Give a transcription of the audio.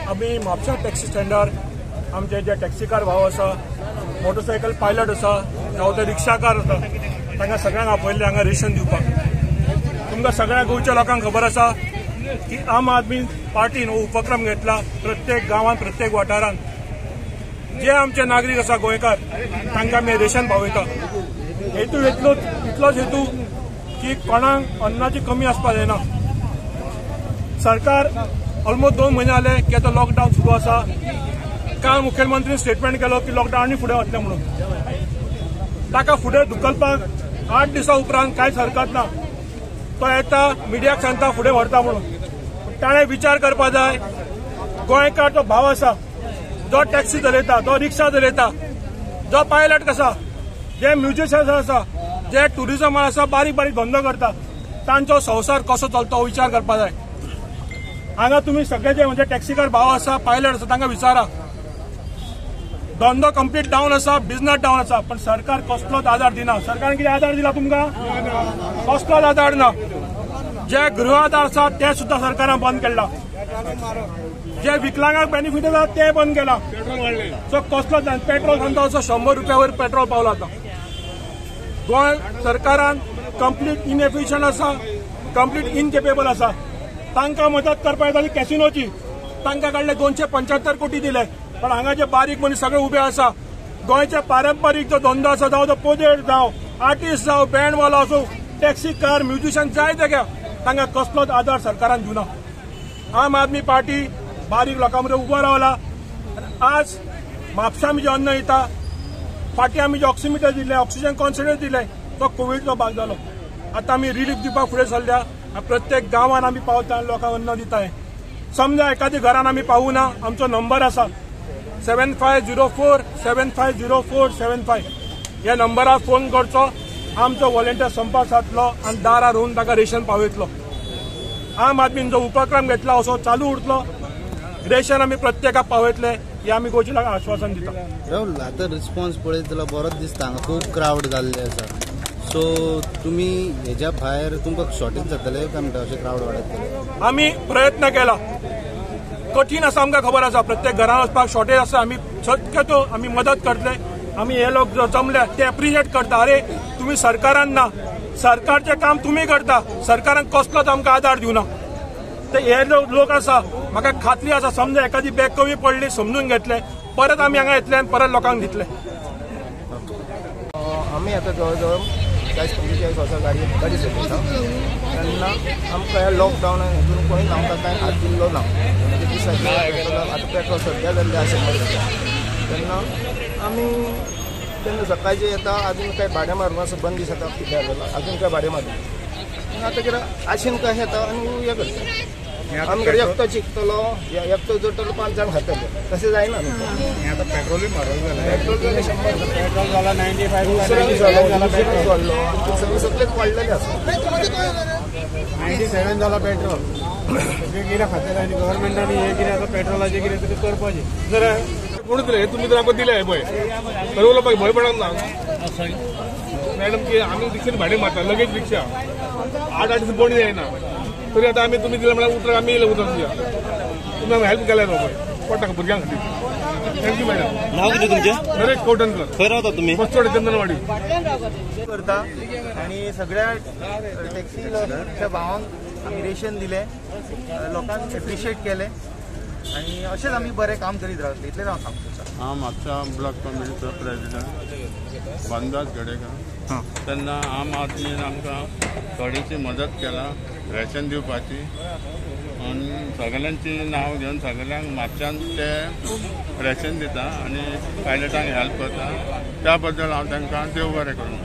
आम्ही म्हापसा टॅक्सी स्टँडार आमचे जे टॅक्सीकार भाव आसा, मोटरसायकल पायलट आसा, जावं ते रिक्षाकार आसा, तांकां सगळ्यांक आपयल्ले हांगा रेशन दिवपाक। तुमकां सगळ्या गोंयच्या लोकांक खबर आसा की आम आदमी पार्टीन हो उपक्रम घेतला प्रत्येक गांवांत, प्रत्येक वाठारांत जे आमचे नागरीक आसा गोंयकार तांकां आमी रेशन पावयता। हेतू इतलोच हेतू की कोणाक अन्नाची कमी आसपाक जायना। सरकार ऑलमोस्ट 2 म्हयने जाले की आतां लॉकडावन सुरू आसा। काल मुखेलमंत्रीन स्टेटमेंट केलो की लॉकडावन आनी फुडें वतलें म्हणून। ताका फुडें धुकलपाक 8 दिसां उपरांत कांयच हरकत ना। तो येता मिडियाक सांगता फुडें व्हरता म्हणून। ताणें विचार करपा जाय, गोंयकार तो भाव आसा जो टॅक्सी चलयता, जो रिक्षा चलयता, जो पायलट आसा, जे म्युजिशियन्स आसा, जे टुरिजम आसा, बारीक बारीक धंदो करता, तांचो संवसार कसो चलता हो विचार करपा जाय। हांगा तुमी सगळे जे म्हणजे टॅक्सीकार भाव आसा, पायलट आसा, तांकां विचारा। धंदो कंप्लीट डावन आसा, बिझनेस डावन आसा, पण सरकार कसलोच आधार दिना। सरकारान कितें आधार दिला तुमकां? कसलोच आधार ना। जे गृह आधार आसा ते सुद्धा सरकारान बंद केला। जे विकलांगांक बेनिफिट आसा ते बंद केला। सो कसलोच ना। पेट्रोल सांगता असो 100 रुपया वयर पेट्रोल पावला आता। गोंय सरकारान कंप्लीट इनएफिशियंट आसा, कंप्लीट इनकेपेबल आसा। तांकां मदत करपाक येताली कॅसिनोची, तांकां काडले 275 कोटी दिले। पण हांगा जे बारीक मनीस सगळे उबे आसा, गोंयचे पारंपारीक जो धंदो आसा, जावं तो पोदेर जावं आर्टिस्ट जावं बँडवालो आसूं, टॅक्सी कार म्युजिशियन जाय ते घ्या, तांकां कसलोच आधार सरकारान दिवना। आम आदमी पार्टी बारीक लोकां मदीं उबो रावला। आज म्हापसा आमी जे अन्न दिता, फाटीं आमी जे ऑक्सिमीटर दिले, ऑक्सिजन कॉन्सन्ट्रेटर दिले, तो कोविडचो भाग जालो। आतां आमी रिलीफ दिवपाक फुडें सरल्या। प्रत्येक गांवांत आमी पावता आनी लोकांक अन्न दिताय। समजा एखाद्या घरान आमी पावूना, आमचो नंबर आसा 7504750475। ह्या नंबरार फोन करचो, आमचो व्हॉलंटियर संपर्क साधलो आनी दारार येवन ताका रेशन पावयतलो। आम आदमीन जो उपक्रम घेतला असो चालू उरतलो। रेशन आमी प्रत्येकाक पावयतले हे आमी गोंयच्या लोकांक आश्वासन दिता। राहुल, आता रिस्पॉन्स पळयत जाल्यार बरोच दिसता, हांगा खूब क्राउड जाल्ले आसा। सो तुमी हेच्या भायर तुमकां शॉर्टेज जातले काय म्हणटा अशें क्राउड वाडयतले? आमी प्रयत्न केला। कठीण आसा, आमकां खबर आसा। प्रत्येक घरान वचपाक शॉर्टेज आसा। आमी शक्यतो आमी मदत करतले। आमी हे लोक जो जमले ते एप्रिशिएट करता। अरे तुम्ही सरकारान ना, सरकारचे काम तुम्ही करता, सरकारान कसलोच आमकां आधार दिवना। ते हे लोक आसा, म्हाका खात्री आसा समजा एखादी बॅग कमी पडली समजून घेतले, परत आमी हांगा येतले आनी परत लोकांक दितले। आमी आतां जवळ 40-45 वर्सां गाडी चलयता तेन्ना आमकां ह्या लॉकडावनान हेतून कोणी आमकां कांय हात दिल्लो ना। दिसाचे आतां पेट्रोल सद्या जाल्लें आसा तेन्ना आमी तेन्ना सकाळचे येता, अजून काही भाडें मारून असं बंदीस येता, कित्याक अजून काय भाडें मारून आतां कितें आशीन काय येता आनी हें करता। आमकडे एकटो चिकतलो, एकटो जोडटलो 5 जाण खातले, तशें जायना न्हू। आतां पेट्रोलूय म्हारग जालें। पेट्रोल जालें 100 पेट्रोल जाला 95 सगळेच वाडलेले आसा। 97 जाला पेट्रोल। सगळे कितें खातले आनी गव्हर्मेंटान हे कितें आतां पेट्रोलाचें कितें तरी करपाचें। जर कोण दिले तुम्ही जर आमकां दिले पळय, ठरवलं पळय, भंय पडना ना मॅडम की आमी रिक्षेन भाडें मारता, लगेच रिक्षा 8 दीस बंद जायना, तरी आतां आमी तुमी दिले म्हळ्यार उतर आमी येयले उतर दिया। तुमी आमकां हेल्प केल्या न्हू पळय, पडटा भुरग्यां खातीर। Thank you madam. नाव कितें तुमचें? नरेश कवटणकर। खंय रावता तुमी? बसचोडे चंदनवाडी करता आनी सगळ्या टॅक्सीच्या भावांक आमी रेशन दिले, लोकांक एप्रिशिएट केले आनी अशेंच आमी बरें काम करीत रावतले, इतलेंच हांव सांगता। हांव म्हापसा ब्लॉक कमिटीचो प्रेसिडेंट बांदास गडेकर। तेन्ना आम आदमीन आमकां थोडीशी मदत केला रेशन दिवपाची, आनी सगळ्यांची नांव घेवन सगळ्यांक म्हापशान ते रेशन दिता आनी पायलटांक हेल्प करता। त्या बद्दल हांव तांकां देव बरें करूं।